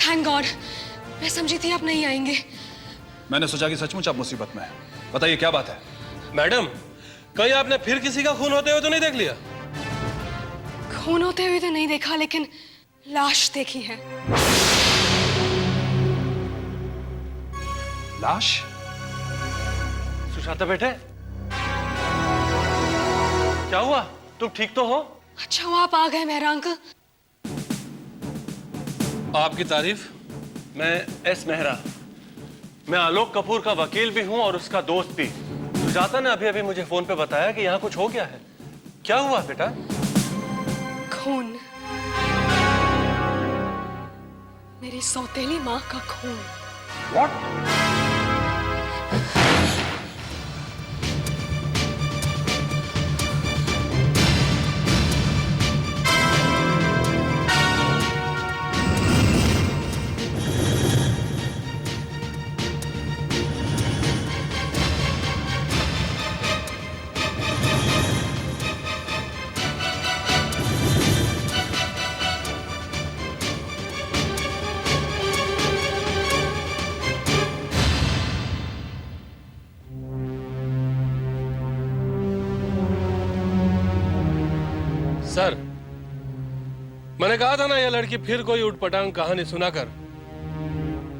Thank God, मैं समझी थी आप नहीं आएंगे। मैंने सोचा कि सचमुच आप मुसीबत में हैं। बताइए क्या बात है? मैडम, कहीं आपने फिर किसी का खून होते हुए तो नहीं देख लिया? खून होते हुए तो नहीं देखा, लेकिन लाश देखी है। लाश? सुजाता बेटे, क्या हुआ? तुम ठीक तो हो? अच्छा हुआ आप आ गए मेहरा अंकल। आपकी तारीफ। मैं एस मेहरा, मैं आलोक कपूर का वकील भी हूं और उसका दोस्त भी। सुजाता ने अभी अभी मुझे फोन पे बताया कि यहाँ कुछ हो गया है। क्या हुआ बेटा? खून, मेरी सौतेली माँ का खून। What? सर, मैंने कहा था ना यह लड़की फिर कोई उटपटांग कहानी सुनाकर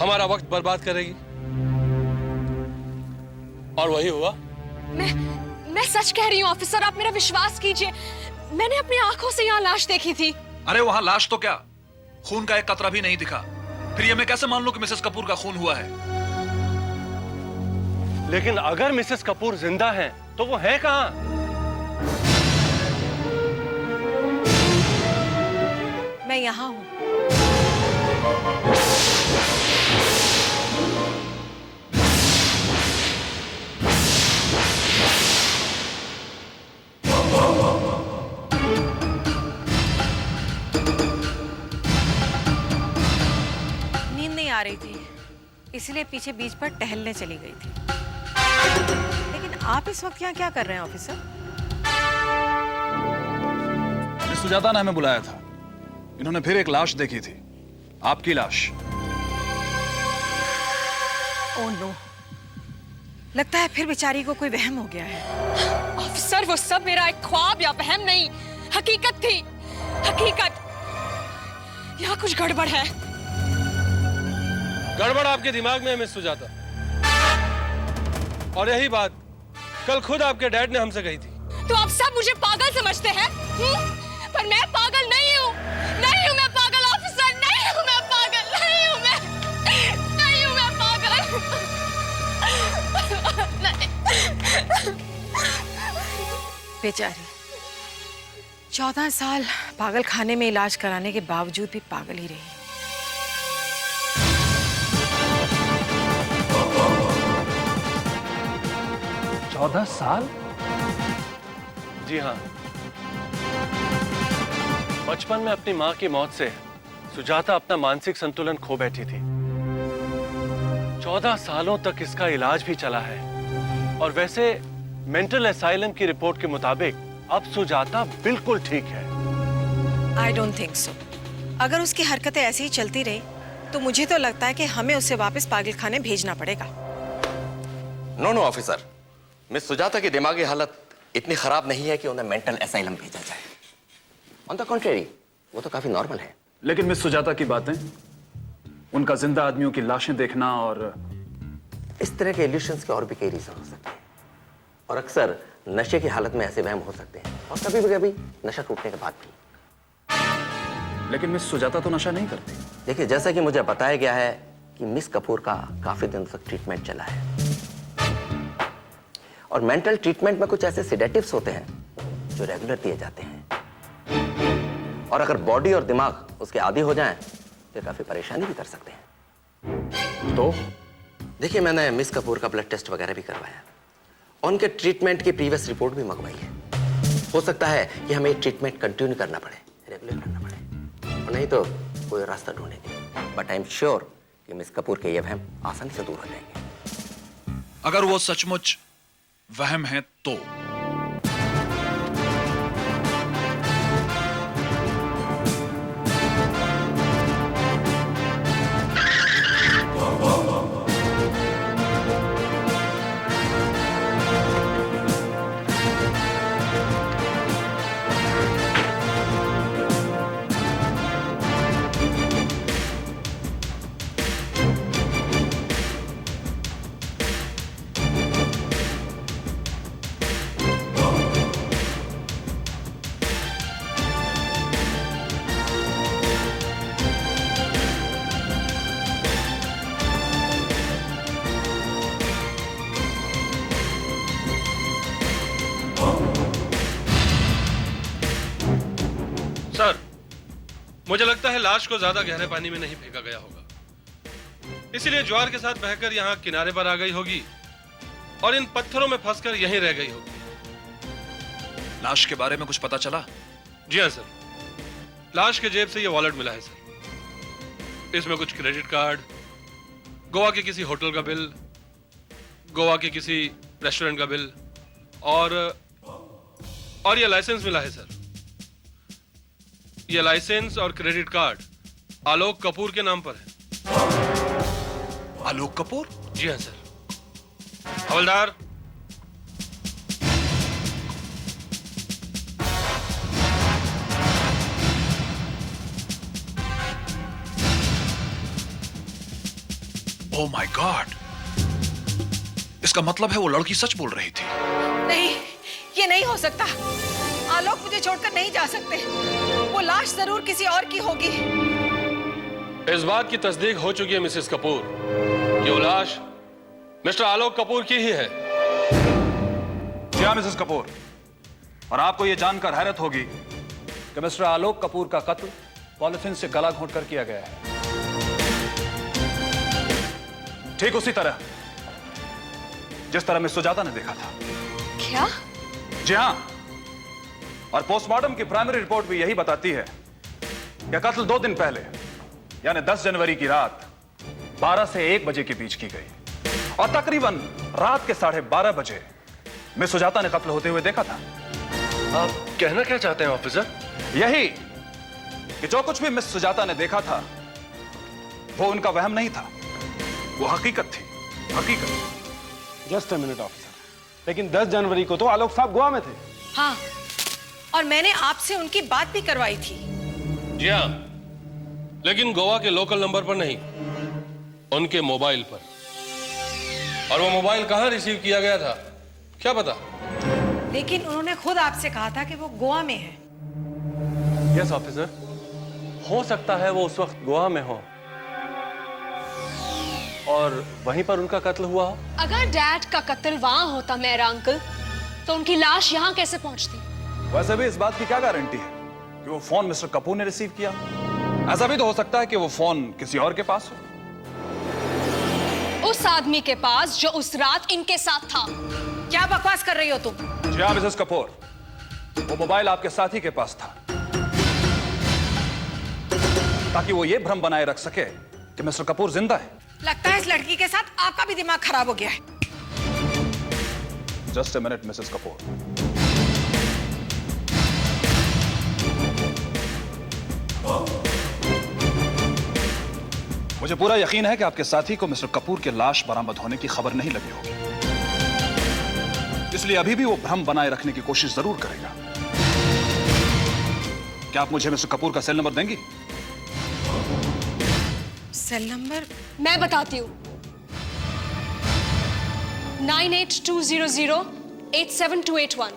हमारा वक्त बर्बाद करेगी, और वही हुआ। मैं सच कह रही हूँ ऑफिसर, आप मेरा विश्वास कीजिए। मैंने अपनी आंखों से यहाँ लाश देखी थी। अरे वहां लाश तो क्या, खून का एक कतरा भी नहीं दिखा। फिर ये मैं कैसे मान लूं कि मिसेस कपूर का खून हुआ है? लेकिन अगर मिसेस कपूर जिंदा हैं, तो वो है कहां? मैं यहाँ हूँ। नींद नहीं आ रही थी, इसलिए पीछे बीच पर टहलने चली गई थी। लेकिन आप इस वक्त यहाँ क्या कर रहे हैं ऑफिसर? मिस सुजाता ने हमें बुलाया था। इन्होंने फिर एक लाश देखी थी, आपकी लाश। ओह नो, लगता है फिर बेचारी को कोई वहम हो गया है। ऑफिसर वो सब मेरा एक ख्वाब या वहम नहीं, हकीकत थी। हकीकत। यहाँ कुछ गड़बड़ है। गड़बड़ आपके दिमाग में है मिस सुजाता, और यही बात कल खुद आपके डैड ने हमसे कही थी। तो आप सब मुझे पागल समझते हैं? पर मैं पागल नहीं हूँ। नहीं हूँ मैं पागल ऑफिसर, नहीं हूँ मैं पागल, नहीं हूँ मैं पागल। बेचारी 14 साल पागल खाने में इलाज कराने के बावजूद भी पागल ही रही। चौदह साल? जी हाँ, बचपन में अपनी मां की मौत से सुजाता अपना मानसिक संतुलन खो बैठी थी। 14 सालों तक इसका इलाज भी चला है, और वैसे मेंटल असाइलम की रिपोर्ट के मुताबिक अब सुजाता बिल्कुल ठीक है। I don't think so. अगर उसकी हरकतें ऐसी ही चलती रही तो मुझे तो लगता है कि हमें उसे वापस पागलखाने भेजना पड़ेगा। नो ऑफिसर, मिस सुजाता की दिमागी हालत इतनी खराब नहीं है कि उन्हें मेंटल असाइलम भेजा जाए। ऑन द कॉन्ट्रेरी, वो तो काफी नॉर्मल है। लेकिन मिस सुजाता की बातें, उनका जिंदा आदमियों की लाशें देखना और इस तरह के इल्यूशंस के और भी कई रीजन हो सकते हैं, और अक्सर नशे की हालत में ऐसे वहम हो सकते हैं, और कभी नशा टूटने के बाद भी। लेकिन मिस सुजाता तो नशा नहीं करती। देखिए, जैसा कि मुझे बताया गया है कि मिस कपूर का काफी दिन तक ट्रीटमेंट चला है, और मेंटल ट्रीटमेंट में कुछ ऐसे सिडेटिव्स होते हैं जो रेगुलर दिए जाते हैं, और अगर बॉडी और दिमाग उसके आदी हो जाएं तो काफी परेशानी भी कर सकते हैं। तो देखिए, मैंने मिस कपूर का ब्लड टेस्ट वगैरह भी करवाया, उनके ट्रीटमेंट की प्रीवियस रिपोर्ट भी मंगवाई है। हो सकता है कि हमें ट्रीटमेंट कंटिन्यू करना पड़े, रेगुलर करना पड़े, और नहीं तो कोई रास्ता ढूंढेंगे। बट आई एम श्योर कि मिस कपूर के ये वहम आसानी से दूर हो जाएंगे। अगर वो सचमुच वहम है तो मुझे लगता है लाश को ज्यादा गहरे पानी में नहीं फेंका गया होगा, इसीलिए ज्वार के साथ बहकर यहाँ किनारे पर आ गई होगी और इन पत्थरों में फंसकर यहीं रह गई होगी। लाश के बारे में कुछ पता चला? जी हाँ सर, लाश के जेब से ये वॉलेट मिला है सर। इसमें कुछ क्रेडिट कार्ड, गोवा के किसी होटल का बिल, गोवा के किसी रेस्टोरेंट का बिल और ये लाइसेंस मिला है सर। ये लाइसेंस और क्रेडिट कार्ड आलोक कपूर के नाम पर है। आलोक कपूर? जी हाँ sir. Havildar, oh my God, इसका मतलब है वो लड़की सच बोल रही थी। नहीं, ये नहीं हो सकता। आलोक मुझे छोड़कर नहीं जा सकते। वो लाश जरूर किसी और की होगी। इस बात की तस्दीक हो चुकी है मिसेस कपूर कि वो लाश मिस्टर आलोक कपूर की ही है। जी हाँ मिसेस कपूर, और आपको यह जानकर हैरत होगी कि मिस्टर आलोक कपूर का कत्ल पॉलिथीन से गला घोंटकर किया गया है, ठीक उसी तरह जिस तरह मिस सुजाता ने देखा था। क्या? जी हां, और पोस्टमार्टम की प्राइमरी रिपोर्ट भी यही बताती है कि कत्ल 2 दिन पहले यानी 10 जनवरी की रात 12 से 1 बजे के बीच की गई और तकरीबन रात के 12:30 बजे मिस सुजाता ने कत्ल होते हुए देखा था। आप कहना क्या चाहते हैं ऑफिसर? यही कि जो कुछ भी मिस सुजाता ने देखा था वो उनका वहम नहीं था, वो हकीकत थी, हकीकत। जस्ट अ मिनट ऑफिसर, लेकिन 10 जनवरी को तो आलोक साहब गोवा में थे। हाँ, और मैंने आपसे उनकी बात भी करवाई थी। जी हाँ, लेकिन गोवा के लोकल नंबर पर नहीं, उनके मोबाइल पर। और वो मोबाइल कहां रिसीव किया गया था क्या पता? लेकिन उन्होंने खुद आपसे कहा था कि वो गोवा में है। यस ऑफिसर, हो सकता है वो उस वक्त गोवा में हो और वहीं पर उनका कत्ल हुआ हो। अगर डैड का कत्ल वहां होता मेरा अंकल, तो उनकी लाश यहां कैसे पहुंचती? वैसे भी इस बात की क्या गारंटी है कि वो फोन मिस्टर कपूर ने रिसीव किया? ऐसा भी तो हो सकता है कि वो फोन किसी और के पास हो। उस आदमी के पास जो उस रात इनके साथ था। क्या बकवास कर रही हो तुम? जी हाँ मिसेस कपूर, वो मोबाइल आपके साथी के पास था ताकि वो ये भ्रम बनाए रख सके कि मिस्टर कपूर जिंदा है। लगता है इस लड़की के साथ आपका भी दिमाग खराब हो गया है। Just a minute Mrs Kapoor. मुझे पूरा यकीन है कि आपके साथी को मिस्टर कपूर के लाश बरामद होने की खबर नहीं लगी होगी, इसलिए अभी भी वो भ्रम बनाए रखने की कोशिश जरूर करेगा। क्या आप मुझे मिस्टर कपूर का सेल नंबर देंगी? Cell number? मैं बताती हूँ, 9820087281।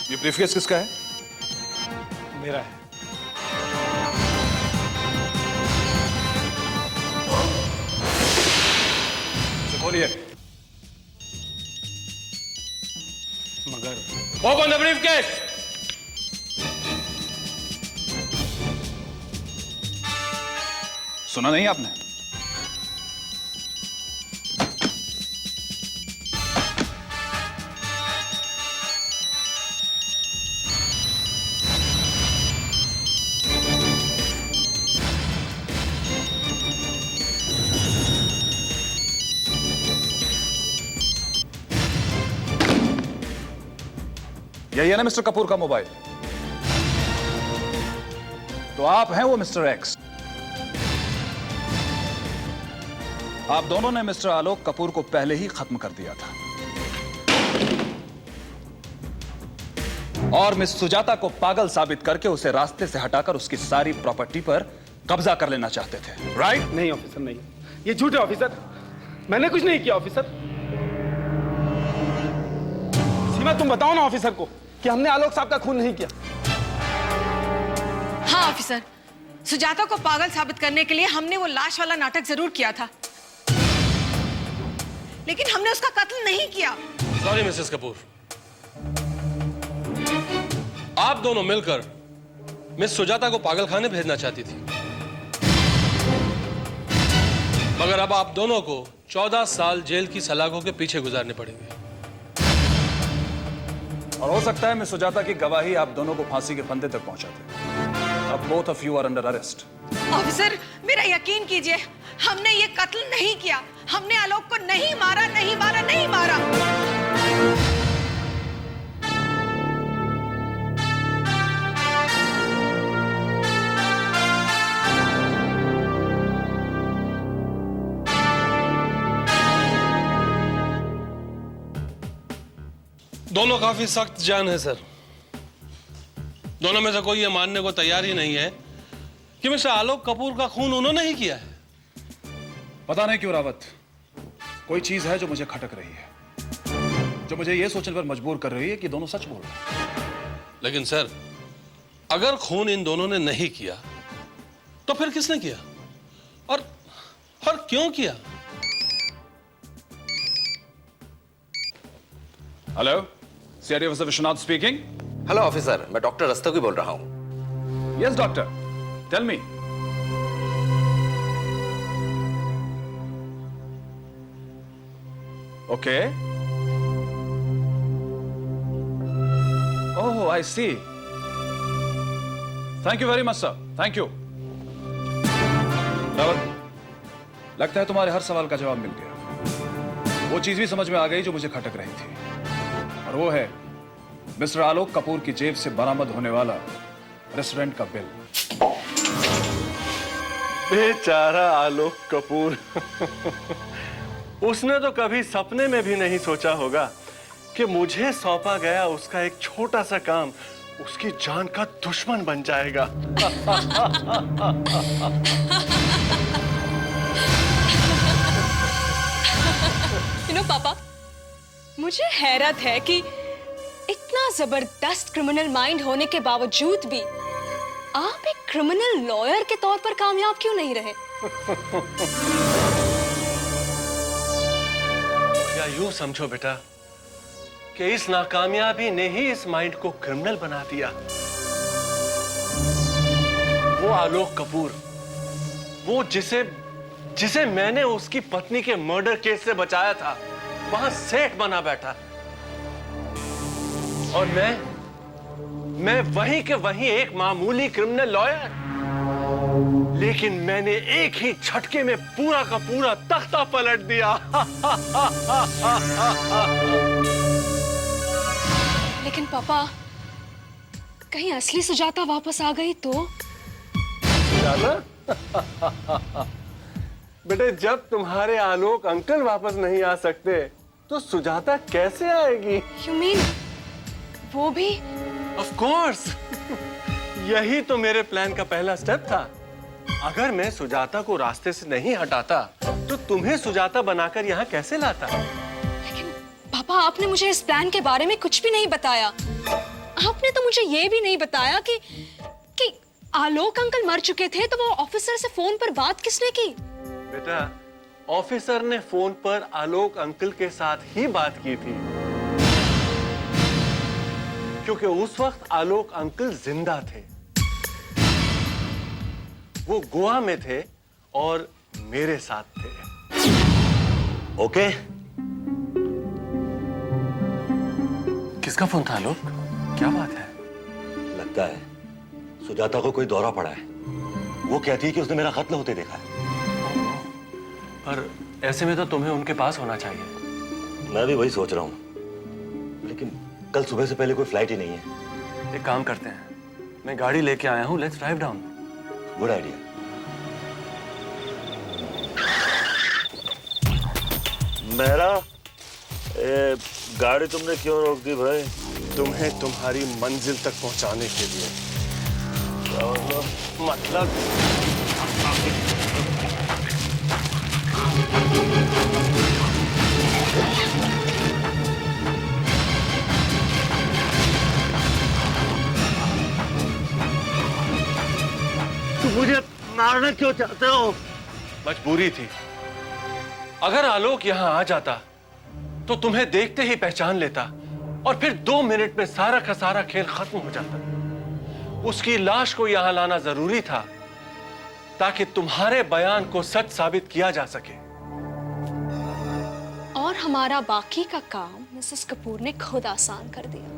ये ब्रीफकेस किसका है? मेरा है। इसे खोलिए। मगर ओपन द ब्रीफकेस। सुना नहीं आपने? यही है ना मिस्टर कपूर का मोबाइल? तो आप हैं वो मिस्टर एक्स। आप दोनों ने मिस्टर आलोक कपूर को पहले ही खत्म कर दिया था। और मिस सुजाता को पागल साबित करके उसे रास्ते से हटाकर उसकी सारी प्रॉपर्टी पर कब्जा कर लेना चाहते थे, राइट? नहीं ऑफिसर, नहीं, ये झूठ है ऑफिसर। मैंने कुछ नहीं किया ऑफिसर। सीमा, तुम बताओ ना ऑफिसर को कि हमने आलोक साहब का खून नहीं किया। हाँ ऑफिसर, सुजाता को पागल साबित करने के लिए हमने वो लाश वाला नाटक जरूर किया था, लेकिन हमने उसका कत्ल नहीं किया। सॉरी मिसेस कपूर, आप दोनों मिलकर मिस सुजाता को पागलखाने भेजना चाहती थी, मगर अब आप दोनों को 14 साल जेल की सलाखों के पीछे गुजारने पड़ेंगे। और हो सकता है मिस सुजाता की गवाही आप दोनों को फांसी के फंदे तक पहुंचा दे। अब both of you are under arrest. Officer, मेरा यकीन कीजिए, हमने ये कत्ल नहीं किया। हमने आलोक को नहीं मारा, नहीं मारा, नहीं मारा। दोनों काफी सख्त जान है सर। दोनों में से कोई ये मानने को तैयार ही नहीं है कि मिस्टर आलोक कपूर का खून उन्होंने ही किया है। पता नहीं क्यों रावत, कोई चीज है जो मुझे खटक रही है, जो मुझे यह सोचने पर मजबूर कर रही है कि दोनों सच बोल रहे हैं। लेकिन सर, अगर खून इन दोनों ने नहीं किया तो फिर किसने किया और क्यों किया? Hello, CID officer Vishwanath speaking. Hello officer, मैं डॉक्टर रस्तोगी बोल रहा हूँ। Yes doctor, tell me. Okay, oh I see, thank you very much sir, thank you. Rawat, लगता है तुम्हारे हर सवाल का जवाब मिल गया। वो चीज भी समझ में आ गई जो मुझे खटक रही थी, और वो है मिस्टर आलोक कपूर की जेब से बरामद होने वाला रेस्टोरेंट का बिल। बेचारा आलोक कपूर उसने तो कभी सपने में भी नहीं सोचा होगा कि मुझे सौंपा गया उसका एक छोटा सा काम उसकी जान का दुश्मन बन जाएगा। पापा, मुझे हैरत है कि इतना जबरदस्त क्रिमिनल माइंड होने के बावजूद भी आप एक क्रिमिनल लॉयर के तौर पर कामयाब क्यों नहीं रहे? या यूं समझो बेटा कि इस नाकामयाबी ने ही इस माइंड को क्रिमिनल बना दिया। वो आलोक कपूर, वो जिसे मैंने उसकी पत्नी के मर्डर केस से बचाया था, वहां सेठ बना बैठा, और मैं वहीं के वहीं एक मामूली क्रिमिनल लॉयर। लेकिन मैंने एक ही झटके में पूरा का पूरा तख्ता पलट दिया। लेकिन पापा, कहीं असली सुजाता वापस आ गई तो? बेटे, जब तुम्हारे आलोक अंकल वापस नहीं आ सकते तो सुजाता कैसे आएगी? You mean, वो भी? Of course, यही तो मेरे प्लान का पहला स्टेप था। अगर मैं सुजाता को रास्ते से नहीं हटाता तो तुम्हें सुजाता बनाकर यहाँ कैसे लाता? लेकिन पापा, आपने मुझे इस प्लान के बारे में कुछ भी नहीं बताया। आपने तो मुझे ये भी नहीं बताया कि आलोक अंकल मर चुके थे, तो वो ऑफिसर से फोन पर बात किसने की? बेटा, ऑफिसर ने फोन पर आलोक अंकल के साथ ही बात की थी, क्योंकि उस वक्त आलोक अंकल जिंदा थे। वो गोवा में थे और मेरे साथ थे। ओके, किसका फोन था आलोक? क्या बात है? लगता है सुजाता को कोई दौरा पड़ा है। वो कहती है कि उसने मेरा कत्ल होते देखा है। पर ऐसे में तो तुम्हें उनके पास होना चाहिए। मैं भी वही सोच रहा हूँ, लेकिन कल सुबह से पहले कोई फ्लाइट ही नहीं है। एक काम करते हैं, मैं गाड़ी लेके आया हूँ, let's drive down. Good idea. मेरा गाड़ी तुमने क्यों रोक दी भाई? तुम्हें तुम्हारी मंजिल तक पहुंचाने के लिए। मतलब तुम मुझे मारना क्यों चाहते हो? मजबूरी थी। अगर आलोक यहां आ जाता तो तुम्हें देखते ही पहचान लेता और फिर 2 मिनट में सारा का सारा खेल खत्म हो जाता। उसकी लाश को यहां लाना जरूरी था ताकि तुम्हारे बयान को सच साबित किया जा सके। और हमारा बाकी का काम मिसेस कपूर ने खुद आसान कर दिया।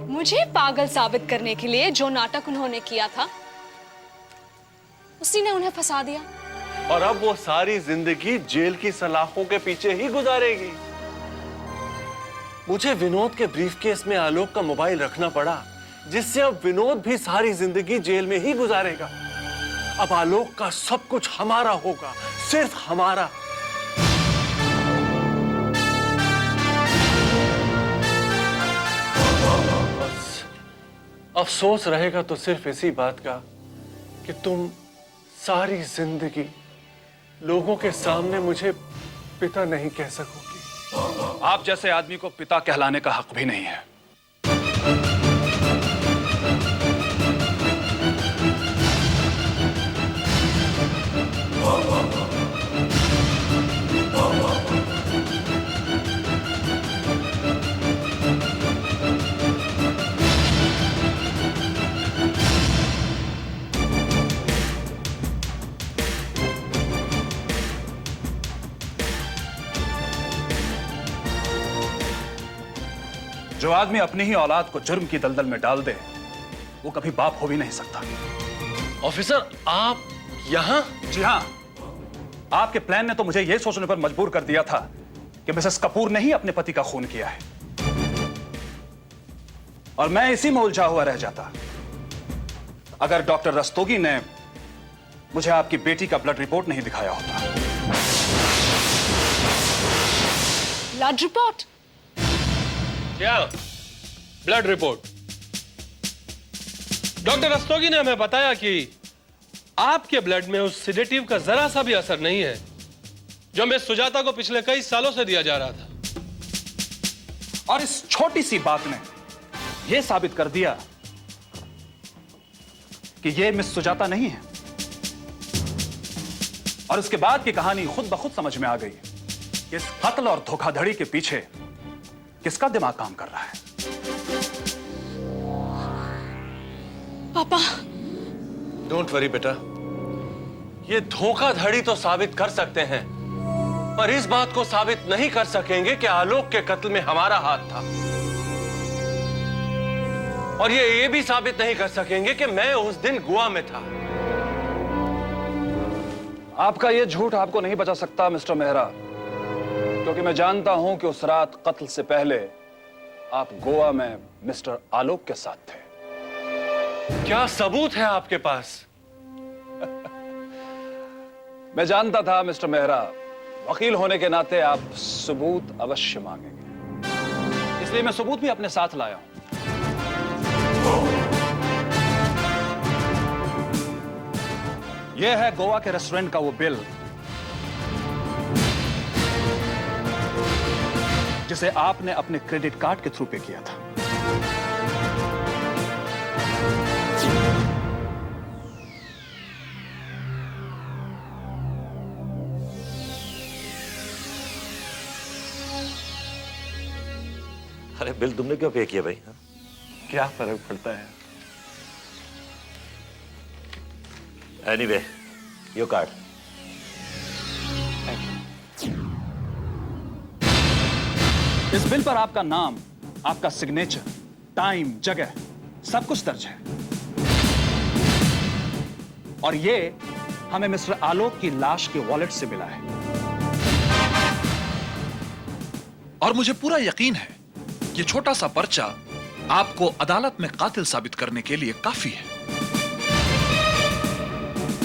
मुझे पागल साबित करने के लिए जो नाटक उन्होंने किया था, उसी ने उन्हें फंसा दिया। और अब वो सारी जिंदगी जेल की सलाखों के पीछे ही गुजारेगी। मुझे विनोद के ब्रीफकेस में आलोक का मोबाइल रखना पड़ा, जिससे अब विनोद भी सारी जिंदगी जेल में ही गुजारेगा। अब आलोक का सब कुछ हमारा होगा, सिर्फ हमारा। बस अफसोस रहेगा तो सिर्फ इसी बात का कि तुम सारी जिंदगी लोगों के सामने मुझे पिता नहीं कह सकोगी। आप जैसे आदमी को पिता कहलाने का हक भी नहीं है। जो आदमी अपनी ही औलाद को जुर्म की दलदल में डाल दे, वो कभी बाप हो भी नहीं सकता। ऑफिसर, आप यहां? जी हां, आपके प्लान ने तो मुझे यह सोचने पर मजबूर कर दिया था कि मिसेस कपूर ने ही अपने पति का खून किया है, और मैं इसी में उलझा हुआ रह जाता अगर डॉक्टर रस्तोगी ने मुझे आपकी बेटी का ब्लड रिपोर्ट नहीं दिखाया होता। Blood report? क्या ब्लड रिपोर्ट? डॉक्टर रस्तोगी ने हमें बताया कि आपके ब्लड में उस सिडेटिव का जरा सा भी असर नहीं है जो मिस सुजाता को पिछले कई सालों से दिया जा रहा था। और इस छोटी सी बात ने यह साबित कर दिया कि यह मिस सुजाता नहीं है। और उसके बाद की कहानी खुद ब खुद समझ में आ गई कि इस कत्ल और धोखाधड़ी के पीछे किसका दिमाग काम कर रहा है। पापा, डोंट वरी बेटा, ये धोखाधड़ी तो साबित कर सकते हैं, पर इस बात को साबित नहीं कर सकेंगे कि आलोक के कत्ल में हमारा हाथ था। और ये भी साबित नहीं कर सकेंगे कि मैं उस दिन गोवा में था। आपका यह झूठ आपको नहीं बचा सकता मिस्टर मेहरा, क्योंकि मैं जानता हूं कि उस रात कत्ल से पहले आप गोवा में मिस्टर आलोक के साथ थे। क्या सबूत है आपके पास? मैं जानता था मिस्टर मेहरा, वकील होने के नाते आप सबूत अवश्य मांगेंगे, इसलिए मैं सबूत भी अपने साथ लाया हूं। यह है गोवा के रेस्टोरेंट का वो बिल जिसे आपने अपने क्रेडिट कार्ड के थ्रू पे किया था। अरे बिल तुमने क्यों पे किया भाई? क्या फर्क पड़ता है? Anyway, your card. इस बिल पर आपका नाम, आपका सिग्नेचर, टाइम, जगह सब कुछ दर्ज है। और ये हमें मिस्टर आलोक की लाश के वॉलेट से मिला है। और मुझे पूरा यकीन है ये छोटा सा पर्चा आपको अदालत में कातिल साबित करने के लिए काफी है।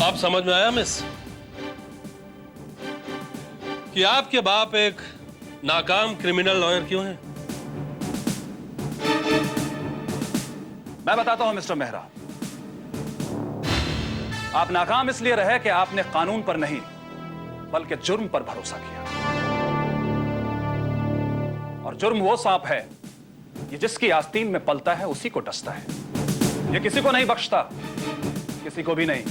आप समझ में आया मिस कि आपके बाप एक नाकाम क्रिमिनल लॉयर क्यों हैं? मैं बताता हूं मिस्टर मेहरा, आप नाकाम इसलिए रहे कि आपने कानून पर नहीं बल्कि जुर्म पर भरोसा किया। और जुर्म वो सांप है ये जिसकी आस्तीन में पलता है उसी को डसता है। ये किसी को नहीं बख्शता, किसी को भी नहीं।